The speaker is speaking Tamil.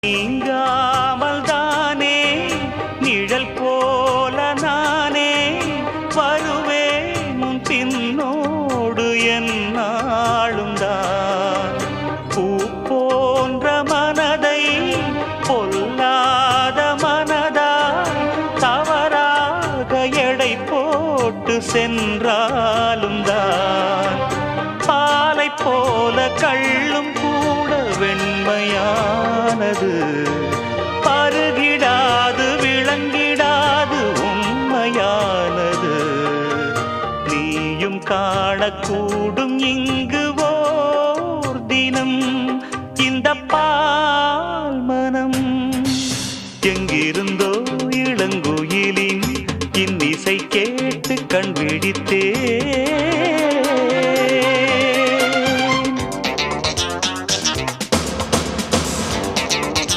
நீங்காமல் தானே நிழல் போல நானே வருவேன் உன் பின்னோடு என்னாலும் தான். பூ போன்ற மனதை பொல்லாத மனதாய் தவறாக எடை போட்டு சென்றாலும் தான். பாலை போல கள்ளும் கூட வெண்மையானது, பருகிடாது விளங்கிடாது உண்மையானது. நீயும் காணக்கூடும் இங்கு ஓர் தினம் இந்த பால் மனம் எங்கிரு